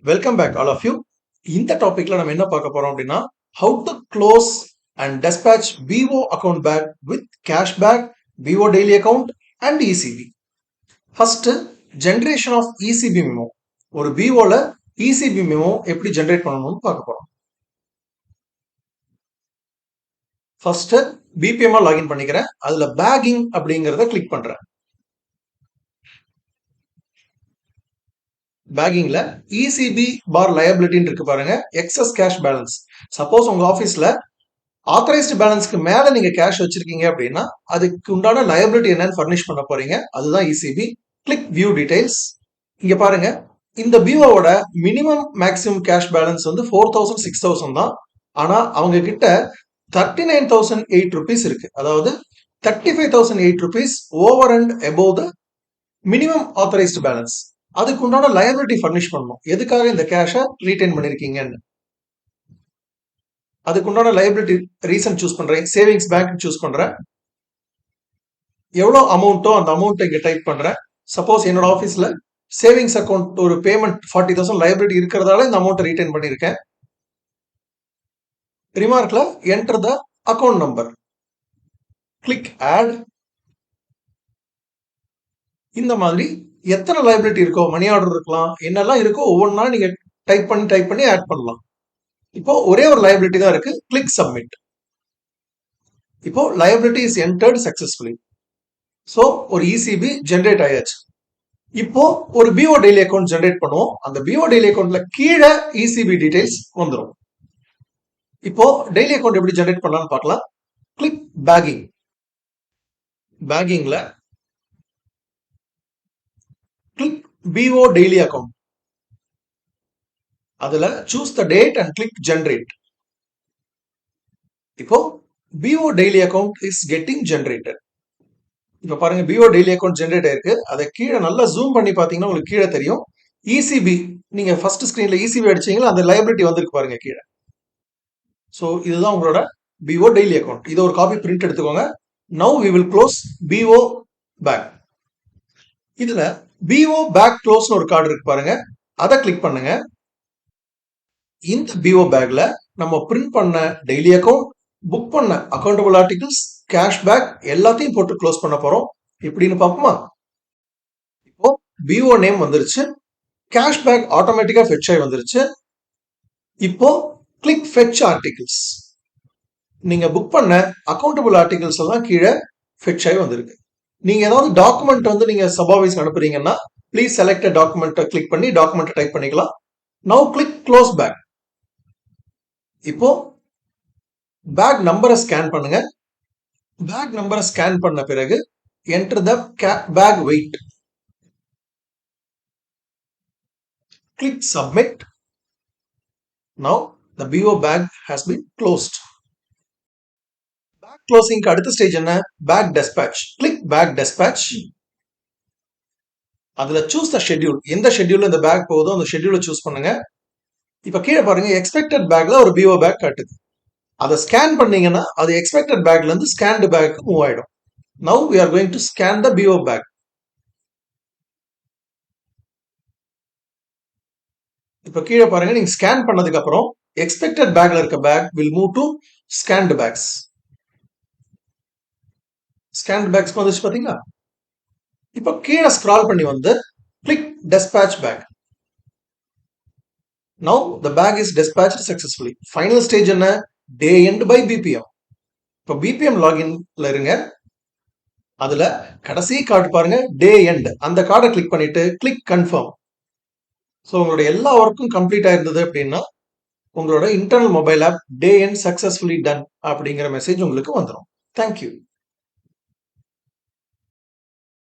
Welcome back all of you. இந்த டாபிக்ல நம்ம என்ன பார்க்க போறோம் அப்படின்னா, how to close and despatch PO account bag with cashback, PO daily account and ECB. First, generation of ECB memo. ஒரு பிஓல இசிபி மெமோ எப்படி ஜென்ரேட் பண்ணணும்னு பார்க்க போறோம். ஃபர்ஸ்ட் பிபிஎம் லாகின் பண்ணிக்கிறேன். அதுல பேக்கிங் அப்படிங்கறத கிளிக் பண்றேன். பேக்கிங்ல இசிபி பார் லயபிலிட்டின்னு இருக்கு பாருங்க, எக்ஸஸ் கேஷ் பேலன்ஸ். சப்போஸ் உங்க ஆபீஸ்ல ஆத்தரைஸ்டு பேலன்ஸ்க்கு மேல நீங்க கேஷ் வச்சிருக்கீங்க அப்படின்னா அதுக்கு உண்டான லயபிலிட்டி என்னன்னு ஃபர்னிஷ் பண்ண போறீங்க. அதுதான் இசிபி. Click view details. இங்க பாருங்க, இந்த பிஓவோட மினிமம் மேக்ஸிமம் கேஷ் பேலன்ஸ் வந்து 4000 6000 தான். ஆனா அவங்க கிட்ட 39,008 rupees இருக்கு. அதாவது 35,008 rupees over and above the minimum authorised balance. அதுக்கு உண்டான லயபிலிட்டி ஃபர்னிஷ் பண்ணணும். எதுக்காக இந்த கேஷை ரீடைன் பண்ணிருக்கீங்கன்னு அதுக்கு உண்டான லயபிலிட்டி ரீசன் சூஸ் பண்றேன். சேவிங்ஸ் பேங்க் சூஸ் பண்றேன். எவ்வளவு அமௌண்ட்டோ அந்த அமௌண்ட் இங்க டைப் பண்றேன். சப்போஸ் என்னோட ஆபீஸ்ல சேவிங்ஸ் அக்கௌண்ட் ஒரு பேமெண்ட் 40,000 லயபிலிட்டி இருக்கிறதால இந்த அமௌண்ட் ரீடைன் பண்ணிருக்கேன். ரிமார்க்ல enter the account number, click add. இந்த மாதிரி எத்தனை லைபிலிட்டி இருக்கோ, மணி ஆர்டர் இருக்கலாம், என்னெல்லாம் இருக்கோ ஒவ்வொன்றா நீங்க டைப் பண்ணி ஆட் பண்ணலாம். இப்போ ஒரே ஒரு லைபிலிட்டி தான் இருக்கு. Click submit. இப்போ liability is entered successfully. So ஒரு இசிபி ஜென்ரேட் ஆயாச்சு. இப்போ ஒரு பிஓ டெய்லி அக்கௌண்ட் ஜென்ரேட் பண்ணுவோம். அந்த பிஓ டெய்லி அக்கௌண்ட்ல கீழே இசிபி டீடைல்ஸ் வந்துடும். இப்போ டெய்லி அக்கௌண்ட் எப்படி ஜென்ரேட் பண்ணலாம்னு பார்க்கலாம். Click bagging. பேக்கிங்ல கிளிக் பிஓ டெய்லி அக்கௌண்ட். அதுல choose the date and click generate. இப்போ PO daily account is getting generated. இப்ப பாருங்க, பிஓ டெய்லி அக்கௌண்ட் ஜென்ரேட் ஆயிருக்கு. அதை கீழே நல்லா ஜூம் பண்ணி பாத்தீங்கன்னா உங்களுக்கு கீழே தெரியும் இசிபி. நீங்க ஃபர்ஸ்ட் ஸ்கிரீன்ல இசிபி அடிச்சீங்களா, அந்த லைபிலிட்டி வந்திருக்கு பாருங்க கீழே. ஸோ இதுதான் உங்களோட பிஓ டெய்லி அக்கௌண்ட். இதை ஒரு காப்பி பிரிண்ட் எடுத்துக்கோங்க. Now we will close PO bag. இதுல பிஓ பேக் க்ளோஸ்னு ஒரு கார்டு இருக்கு பாருங்க, அதை கிளிக் பண்ணுங்க. இந்த பிஓ பேக்ல நம்ம பிரிண்ட் பண்ண டெய்லி அக்கௌண்ட், புக் பண்ண அக்கௌண்டபிள் ஆர்டிகல்ஸ், கேஷ்பேக் எல்லாத்தையும் போட்டு க்ளோஸ் பண்ண போறோம். எப்படின்னு பார்ப்போமா? இப்போ பிஓ நேம் வந்துருச்சு, கேஷ்பேக் ஆட்டோமேட்டிக்கா ஃபெட்ச் ஆகி வந்துருச்சு. இப்போ கிளிக் ஃபெட்ச் ஆர்டிகல்ஸ். நீங்க புக் பண்ண அக்கௌண்டபிள் ஆர்டிகல்ஸ் எல்லாம் கீழே ஃபெட்ச் ஆகி வந்திருக்கு. நீங்க ஏதாவது டாக்குமெண்ட் வந்து நீங்க சபாவிஸ் அனுப்புறீங்கன்னா ப்ளீஸ் செலக்ட் டாக்குமெண்ட் கிளிக் பண்ணி டாக்குமெண்ட் டைப் பண்ணிக்கலாம். Now click close bag. இப்போ பேக் நம்பரை ஸ்கேன் பண்ணுங்க. பேக் நம்பரை ஸ்கேன் பண்ண பிறகு enter the bag weight. Click submit. Now the PO bag has been closed. Bag க்ளோசிங்க்கு அடுத்த ஸ்டேஜ் என்ன? Bag despatch. Click bag despatch. அதுல சூஸ் த ஷெட்யூல். எந்த ஷெட்யூல்ல இந்த பேக் போகுதோ அந்த ஷெட்யூலை சூஸ் பண்ணுங்க. இப்ப கீழே பாருங்க, எக்ஸ்பெக்டட் பேக்ல ஒரு பிஓ பேக் காட்டுது. அதை ஸ்கேன் பண்ணீங்கன்னா அது எக்ஸ்பெக்டட் பேக்ல இருந்து ஸ்கேன்டு பேக் மூவ் ஆயிடும். Now we are going to scan the BO bag. இப்ப கீழே பாருங்க, நீங்க ஸ்கேன் பண்ணதுக்கு அப்புறம் எக்ஸ்பெக்டட் பேக்ல இருக்க back will move to scanned bags. scanned bags வந்துச்சு பாத்தீங்களா? இப்ப கீழே ஸ்க்ரால் பண்ணி வந்து click dispatch bag. Now the bag is dispatched successfully. Final stage என்ன? Day end by BPM. இப்ப BPM லாகின்ல இருங்க. அதுல கடைசி கார்டு பாருங்க, டே எண்ட். அந்த கார்டை கிளிக் பண்ணிட்டு கிளிக் கன்ஃபார்ம். ஸோ உங்களோட எல்லா ஒர்க்கும் கம்ப்ளீட் ஆயிருந்தது அப்படின்னா உங்களோட internal mobile app day end successfully done அப்படிங்கிற மெசேஜ் உங்களுக்கு வந்துடும். தேங்க்யூ.